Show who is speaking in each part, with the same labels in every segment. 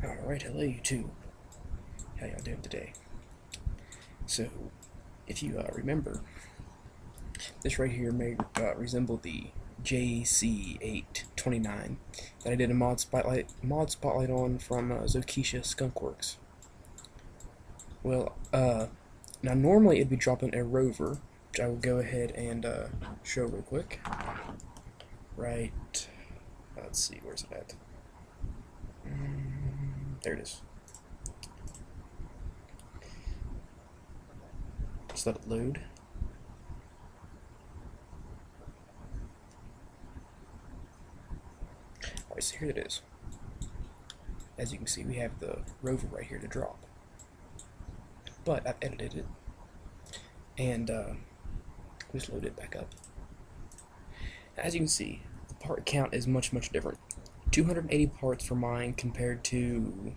Speaker 1: Alright, hello YouTube. How y'all doing today? So, if you remember, this right here may resemble the JC829 that I did a mod spotlight on from Zokesia Skunkworks. Well, now normally it'd be dropping a rover, which I will go ahead and show real quick. Right, let's see, where's it at? There it is. Just let it load. Alright, so here it is. As you can see, we have the rover right here to drop. But I've edited it, and just load it back up. As you can see, the part count is much different. 280 parts for mine compared to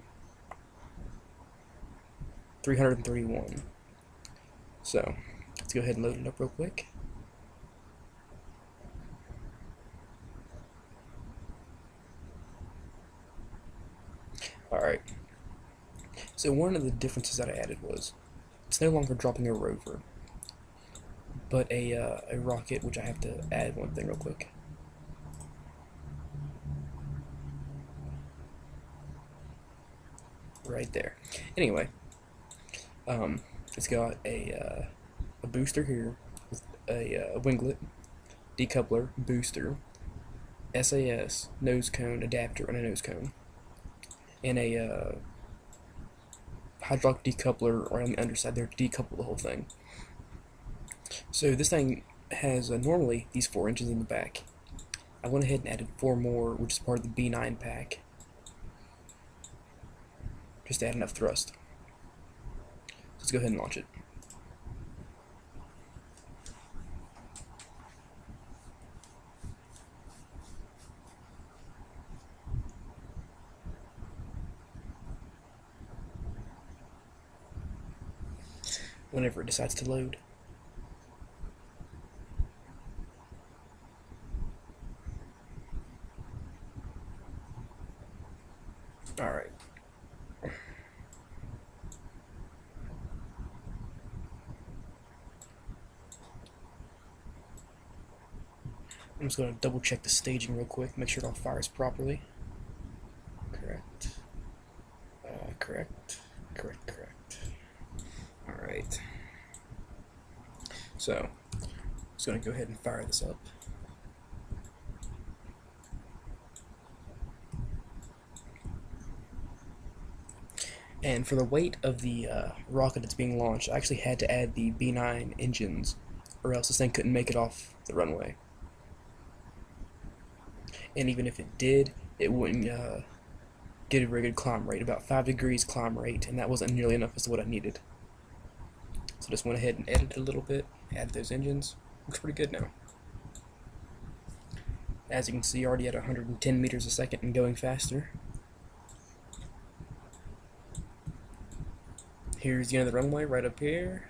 Speaker 1: 331. So, let's go ahead and load it up real quick. Alright. So one of the differences that I added was, it's no longer dropping a rover, but a rocket, which I have to add one thing real quick. Right there. Anyway, it's got a booster here with a winglet, decoupler, booster, SAS, nose cone, adapter, and a nose cone, and a hydraulic decoupler right on the underside there to decouple the whole thing. So this thing has normally these 4 inches in the back. I went ahead and added 4 more, which is part of the B9 pack, just to add enough thrust. Let's go ahead and launch it. Whenever it decides to load. Alright. I'm just going to double check the staging real quick, make sure it all fires properly. Correct. Correct. Alright. So, I'm just going to go ahead and fire this up. And for the weight of the rocket that's being launched, I actually had to add the B9 engines, or else this thing couldn't make it off the runway. And even if it did, it wouldn't get a very good climb rate, about 5 degrees climb rate, and that wasn't nearly enough as to what I needed. So just went ahead and edited a little bit, added those engines. Looks pretty good now. As you can see, already at 110 meters a second and going faster. Here's the end of the runway right up here.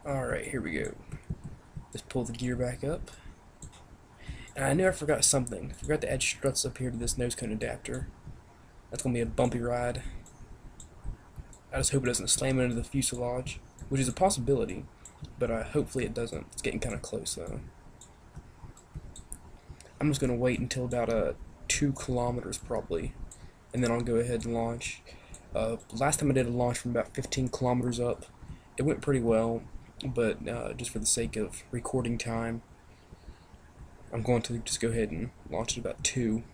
Speaker 1: Alright, here we go. Let's pull the gear back up. And I knew I forgot something. I forgot to add struts up here to this nose cone adapter. That's going to be a bumpy ride. I just hope it doesn't slam into the fuselage, which is a possibility, but hopefully it doesn't. It's getting kind of close though. I'm just going to wait until about 2 kilometers probably, and then I'll go ahead and launch. Last time I did a launch from about 15 kilometers up. It went pretty well, but just for the sake of recording time, I'm going to just go ahead and launch at about 2.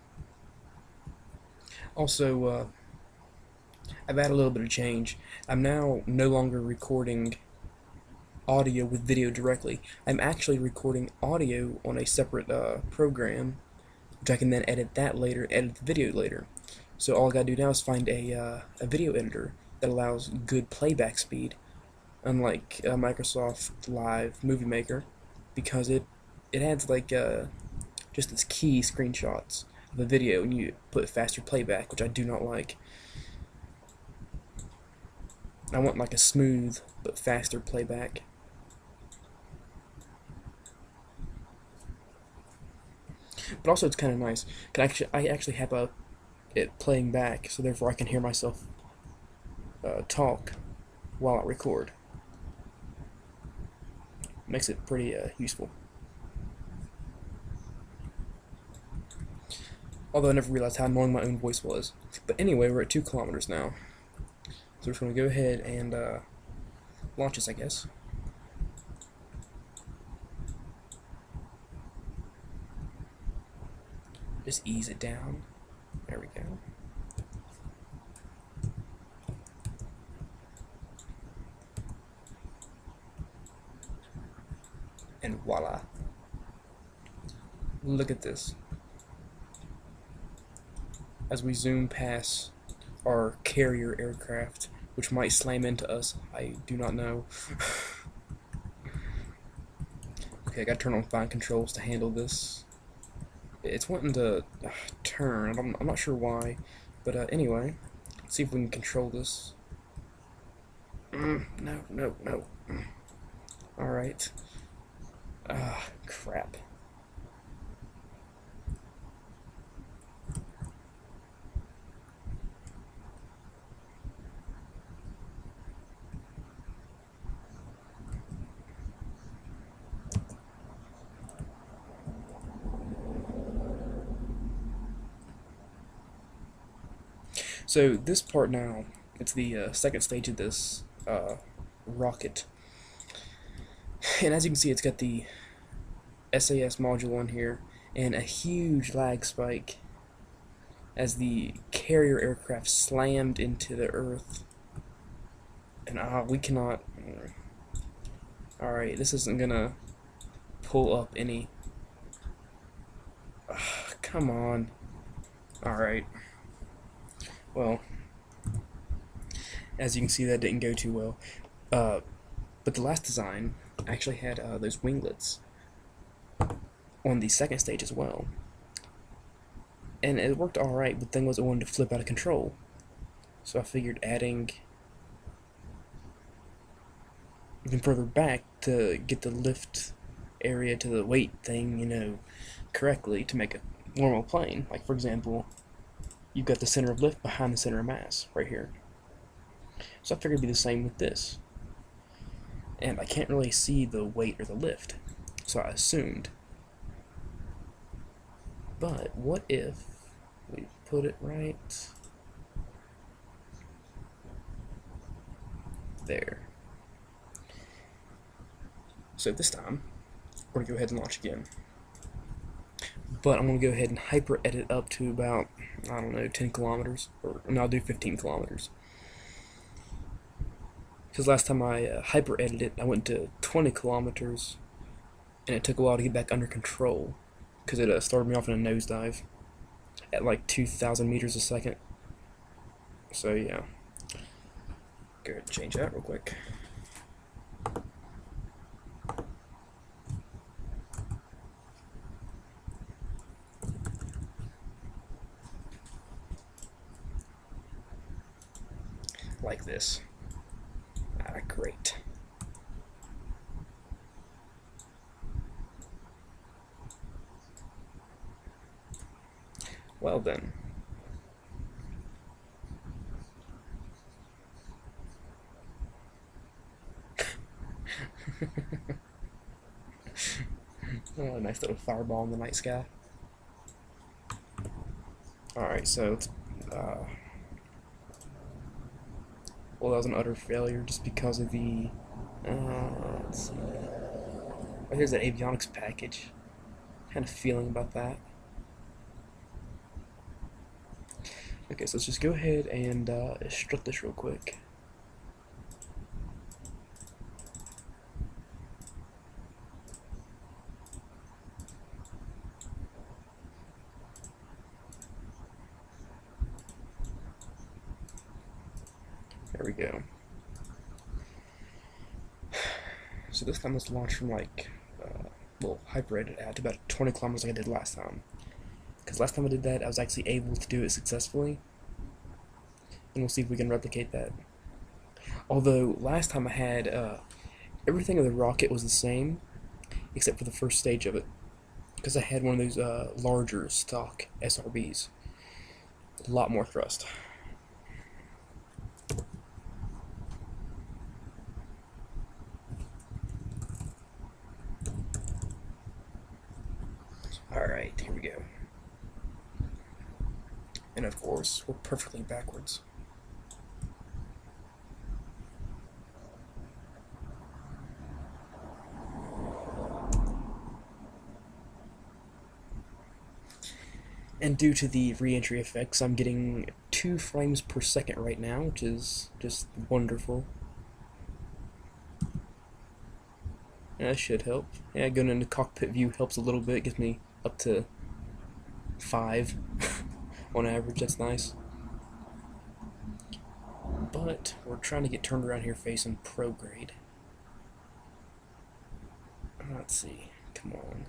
Speaker 1: Also, I've added a little bit of change. I'm now no longer recording audio with video directly. I'm actually recording audio on a separate program, which I can then edit that later, edit the video later. So all I gotta do now is find a video editor that allows good playback speed, unlike Microsoft Live Movie Maker, because it adds like just its key screenshots of a video and you put faster playback, which I do not like. I want like a smooth but faster playback. But also it's kind of nice. I actually have it playing back, so therefore I can hear myself talk while I record. Makes it pretty useful. Although I never realized how annoying my own voice was. But anyway, we're at 2 kilometers now. So we're just going to go ahead and launch this, I guess. Just ease it down. There we go. And voila. Look at this. As we zoom past our carrier aircraft, which might slam into us, I do not know. Okay, I gotta turn on fine controls to handle this. It's wanting to turn. I'm not sure why, but anyway, let's see if we can control this. No. Alright. Crap. So this part now, it's the second stage of this rocket. And as you can see, it's got the SAS module on here and a huge lag spike as the carrier aircraft slammed into the earth. And we cannot... Alright, this isn't gonna pull up any... come on. Alright. Well, as you can see, that didn't go too well. But the last design actually had those winglets on the second stage as well. And it worked alright, but the thing was it wanted to flip out of control. So I figured adding even further back to get the lift area to the weight thing, you know, correctly to make a normal plane. Like, for example, you've got the center of lift behind the center of mass right here. So I figured it'd be the same with this. And I can't really see the weight or the lift, so I assumed. But what if we put it right there? So this time, we're going to go ahead and launch again. But I'm going to go ahead and hyper edit up to about, I don't know, 10 kilometers. And I'll do 15 kilometers. Because last time I hyper edited, I went to 20 kilometers. And it took a while to get back under control. Because it started me off in a nosedive at like 2,000 meters a second. So yeah. Go ahead and change that real quick. Like this. Great. Well then. Oh, a nice little fireball in the night sky. Alright, so it's, well, that was an utter failure just because of the, let's see. Oh, here's that avionics package. Kind of feeling about that. Okay, so let's just go ahead and strut this real quick. There we go. So this time let's launch from like, well, hyper edit out to about 20 kilometers like I did last time. Because last time I did that, I was actually able to do it successfully. And we'll see if we can replicate that. Although, last time I had, everything of the rocket was the same, except for the first stage of it. because I had one of those larger stock SRBs. A lot more thrust. Alright, here we go. And of course, we're perfectly backwards. And due to the re-entry effects, I'm getting 2 frames per second right now, which is just wonderful. That should help. Yeah, going into cockpit view helps a little bit, gets me up to 5 on average, that's nice. But we're trying to get turned around here facing prograde. Let's see, come on.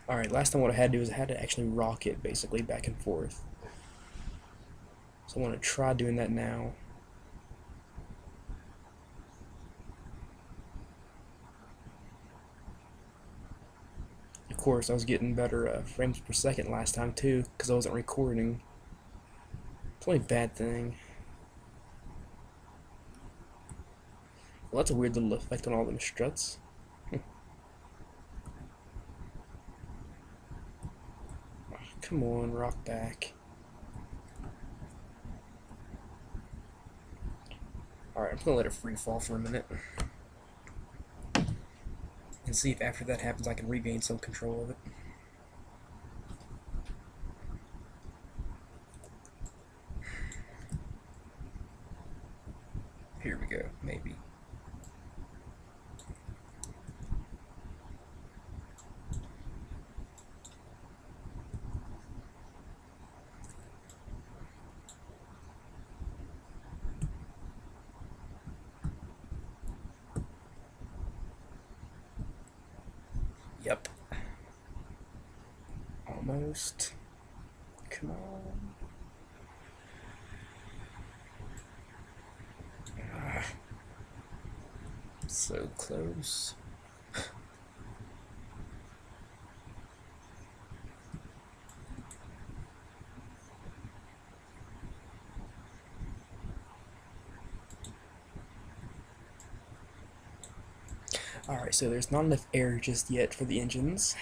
Speaker 1: Alright, last time what I had to do is I had to actually rock it basically back and forth. So I want to try doing that now. Of course, I was getting better frames per second last time too, because I wasn't recording. It's only a bad thing. Well, that's a weird little effect on all them struts. Come on, rock back. Alright, I'm gonna let it free fall for a minute. And see if after that happens I can regain some control of it. Here we go, maybe. Yep. Almost. Come on. So close. Alright, so there's not enough air just yet for the engines.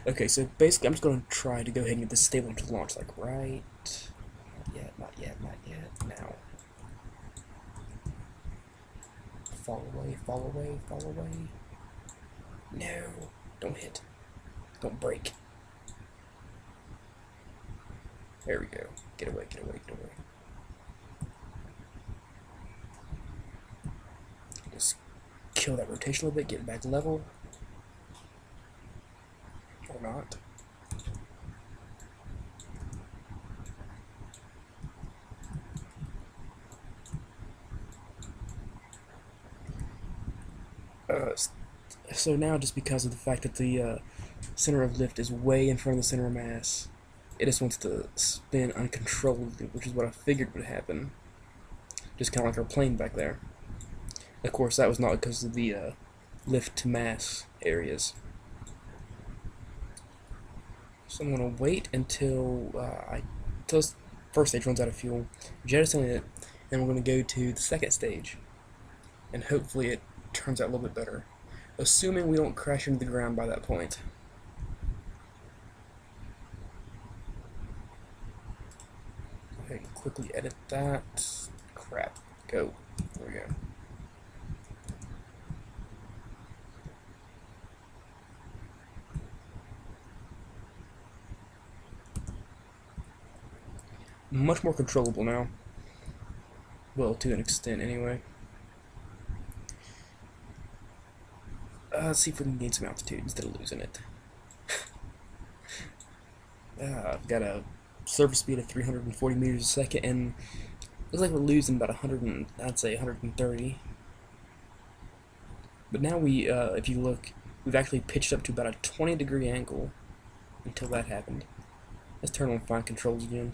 Speaker 1: Okay, so basically I'm just going to try to go ahead and get this stable to launch, like right... Not yet, not yet, not yet, now. Fall away, fall away, fall away. No, don't hit. Don't break. There we go. Get away, get away, get away. Just kill that rotation a little bit, get it back level. Or not. So now, just because of the fact that the center of lift is way in front of the center of mass, it just wants to spin uncontrollably, which is what I figured would happen. Just kind of like our plane back there. Of course, that was not because of the lift to mass areas. So I'm going to wait until this first stage runs out of fuel, jettison it, and we're going to go to the second stage. And hopefully it turns out a little bit better. Assuming we don't crash into the ground by that point. Go ahead and quickly edit that. Crap. Go. There we go. Much more controllable now. Well, to an extent, anyway. Let's see if we can gain some altitude instead of losing it. I've got a surface speed of 340 meters a second, and looks like we're losing about 100 and I'd say 130. But now if you look, we've actually pitched up to about a 20-degree angle until that happened. Let's turn on fine controls again.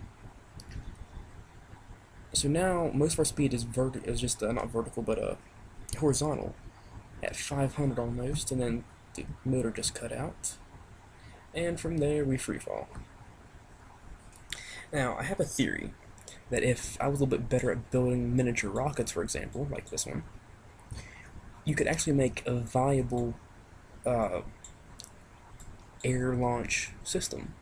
Speaker 1: So now most of our speed is just not vertical, but horizontal at 500 almost, and then the motor just cut out, and from there we free fall. Now I have a theory that if I was a little bit better at building miniature rockets, for example, like this one, you could actually make a viable air launch system,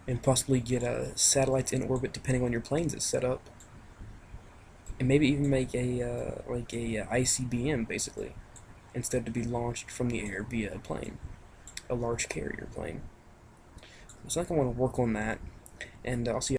Speaker 1: and possibly get satellites in orbit depending on your planes it's set up, and maybe even make a like a ICBM basically, instead to be launched from the air via a plane, a large carrier plane. So I think I want to work on that, and I'll see.